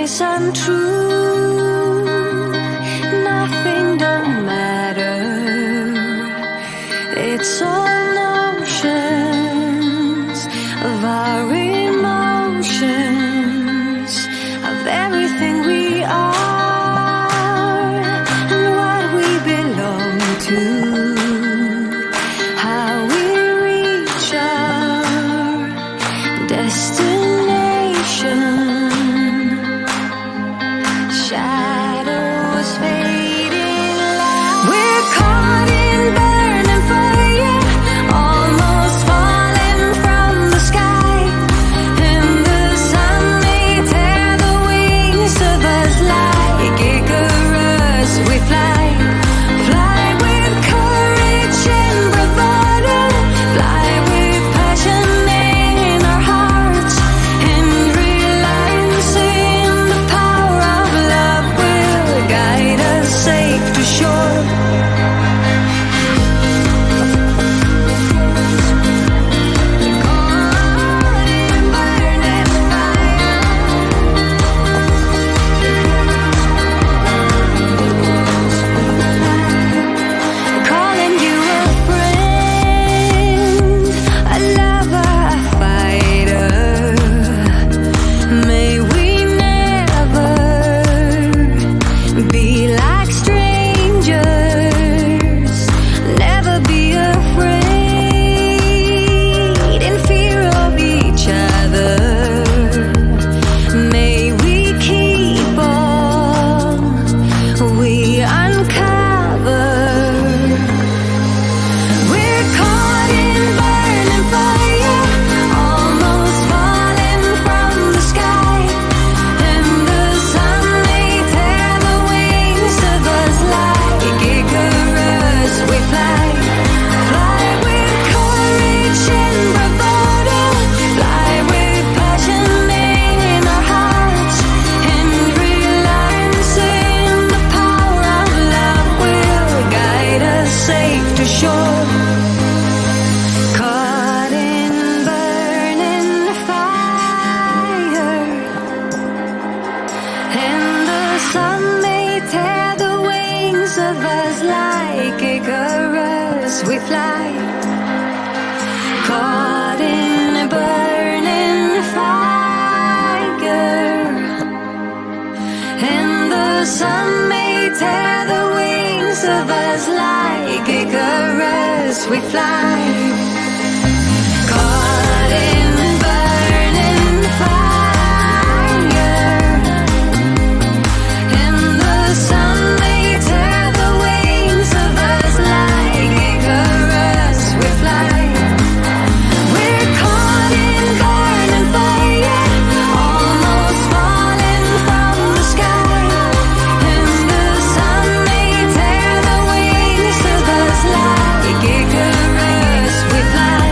is untrue. Nothing don't matter. It's all notions of our emotions, of everything we are and what we belong to, how we reach our destination. Shadows fading light. We're caught in burning fire, almost falling from the sky, and the sun may tear the wings of us like Icarus. We fly, fly with courage and bravado, fly with passion in our hearts, and realizing the power of love will guide us safe to shore. Calling you a friend, a lover, a fighter. May we never be like strangers, never be afraid in fear of each other. May we keep all we uncover. We're caught in burning fire, almost falling from the sky, and the sun may tear the wings of us like Icarus. We fly, fly with courage and bravado, fly with passion in our hearts, and realizing the power of love will guide us safe to shore. Caught in burning fire, and the sun may tear the wings of us like Icarus. We fly, caught in a burning fire, and the sun may tear the wings of us like Icarus. We fly, caught in burning fire, and the sun may tear the wings of us like Icarus. We fly. We're caught in burning fire, almost falling from the sky, and the sun may tear the wings of us like Icarus. We fly,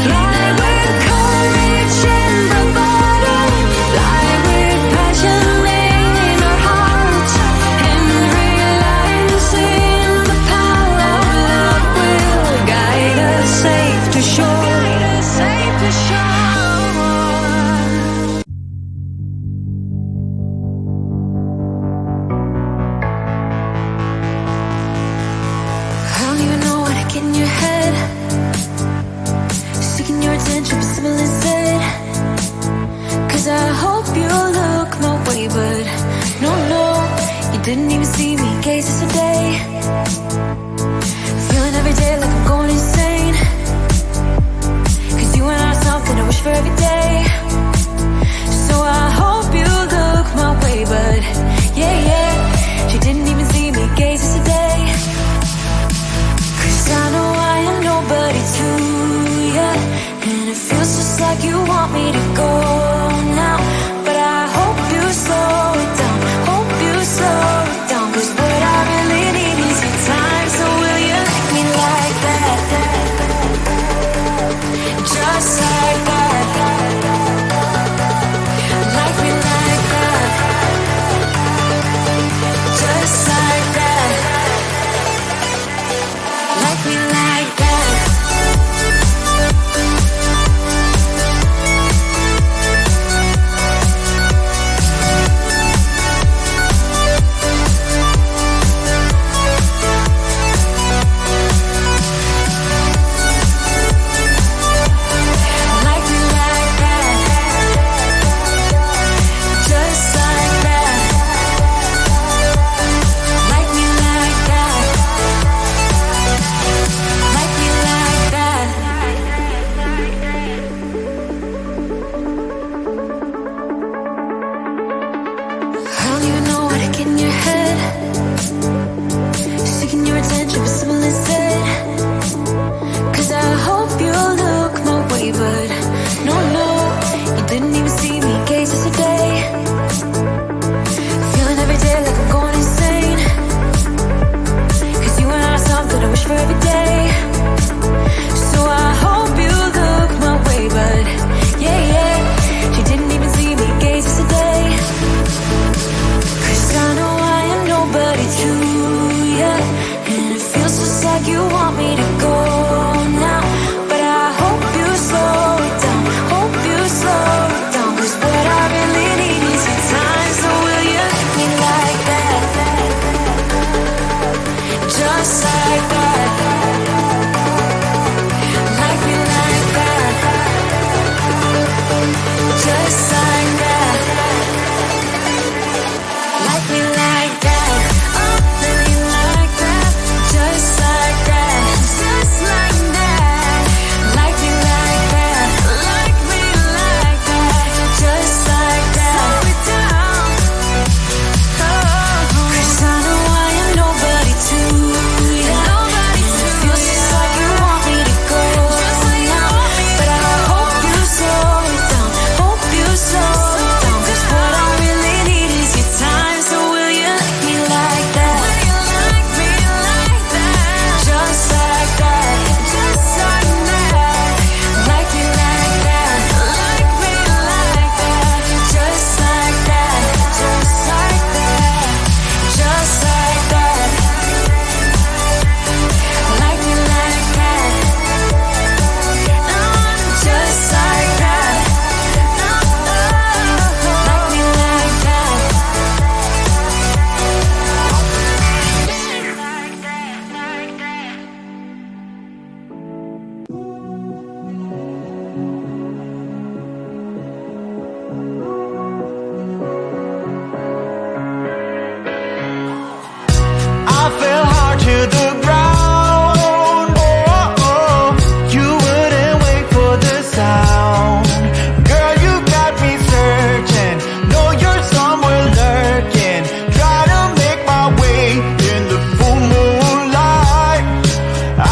fly with courage and bravado, fly with passion in our hearts, and realizing the power of love will guide us safe to shore. Safe to shore. I don't even know what I get in your head, seeking your attention but still instead. 'Cause I hope you look my way, but no, you didn't even see me gaze yesterday. Feeling every day like I'm going insane, 'cause you and I are something I wish for every day. So I hope you look my way, but yeah, you didn't even see me gaze yesterday. 'Cause I know I am nobody to ya, and it feels just like you want me to go now. But I hope you slow it down, hope you slow it down, 'cause what I really need is your time. So will you like me like that? Just like that. Like me like that. Just like that. Like me like that. you want me to go now, but I hope you slow it down. Hope you slow it down, 'cause what I really need is your time. So will you let me like that? Just like that. Like me like that. Just like that. Like me like that. Oh, really like that. Just like that. Just like that. Like me like that. Like me like that. Just like that. Slow it down. Oh, 'cause I know I am nobody to you. Nobody to you. Feels just like you want me to go now, but I hope you slow it down. Hope you slow it down, 'cause what I really need is your time. So will you like me like that? Will you like me like that? Just like that. Just like that. Like me like that. Like me like that. Just like that. Just like that. Just like that. Like me like that. Just like that. Like me like that. I fell hard to the ground. Oh, oh, you wouldn't wait for the sound. Girl, you got me searching. Know you're somewhere lurking. Try to make my way in the full moonlight.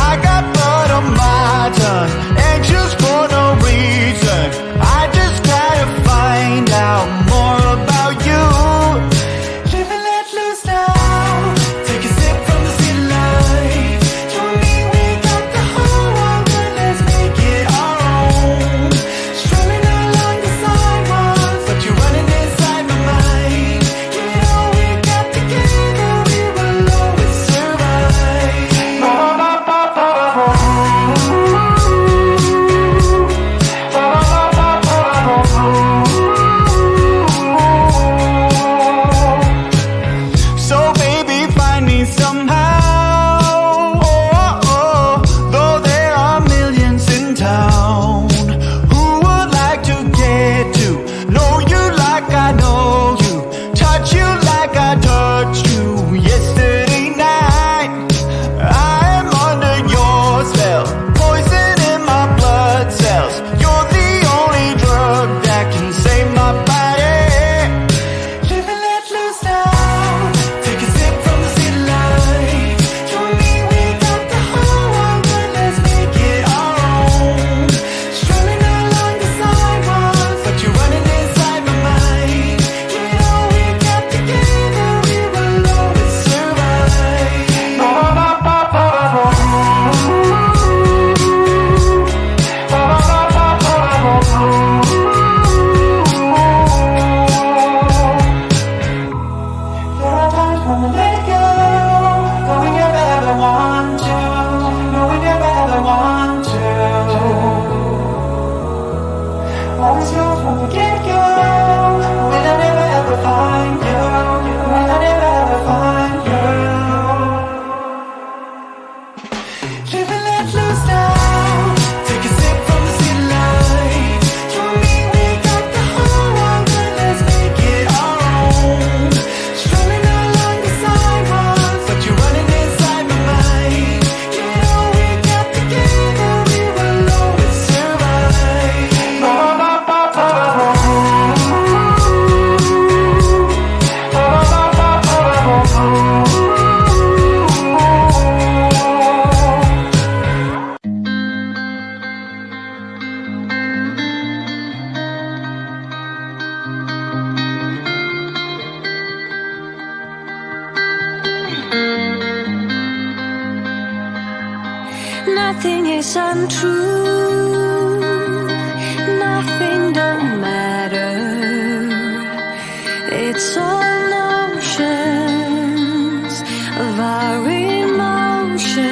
I got blood on my tongue, anxious for no reason. I just gotta find out more about you. Live and let loose now. Take a sip from the city light. You and me, we got the whole world, but let's make it our own. Strolling along the sidewalks, but you're running inside my mind. You know we got together, we will always survive. So baby, find me somehow. Oh, oh, though there are millions in town. Who would like to get to know you like I know you, touch you like I touched you yesterday night? I am under your spell, poison in my blood cells. You're the only drug that can save my body. Live and let loose now. Take a sip from the city light. You and me, we got the whole world, but let's make it our own. Strolling along the sidewalks, but you're running inside my mind. You know we got together, we will always survive. There are times when we let go, but we never ever want to. No, we never ever want to. Always yours from the get-go. Will I never ever find you? Will I never ever find you? Live and let loose now. Take a sip from the city light. You and me, we got the whole world, but let's make it our own. Strolling along the sidewalks, but you're running inside my mind. You know we got together, we will always survive. Nothing is untrue. Nothing don't matter. It's all notions of our emotions.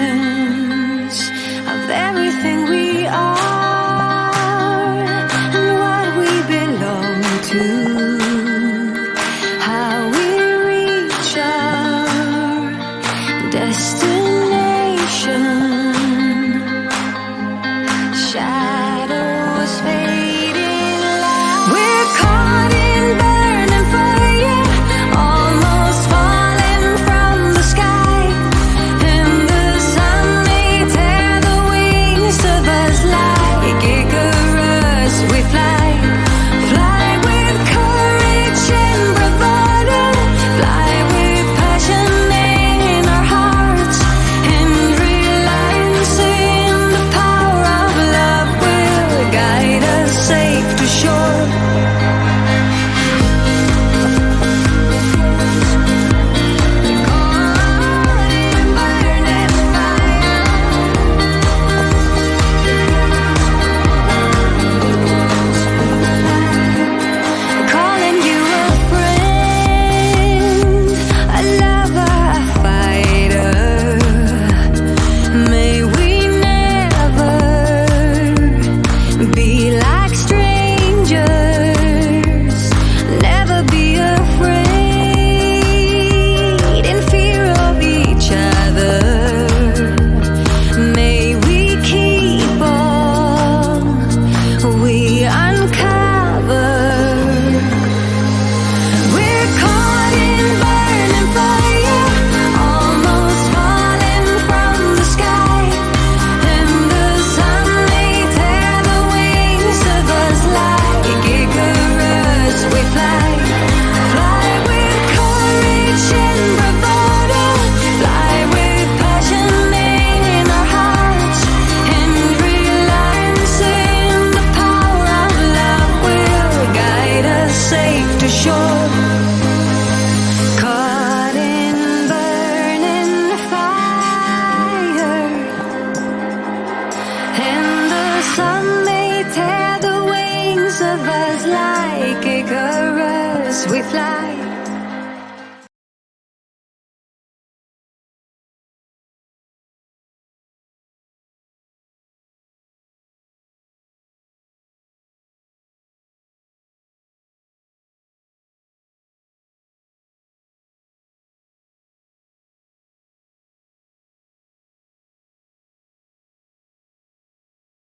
Some may tear the wings of us like Icarus. We fly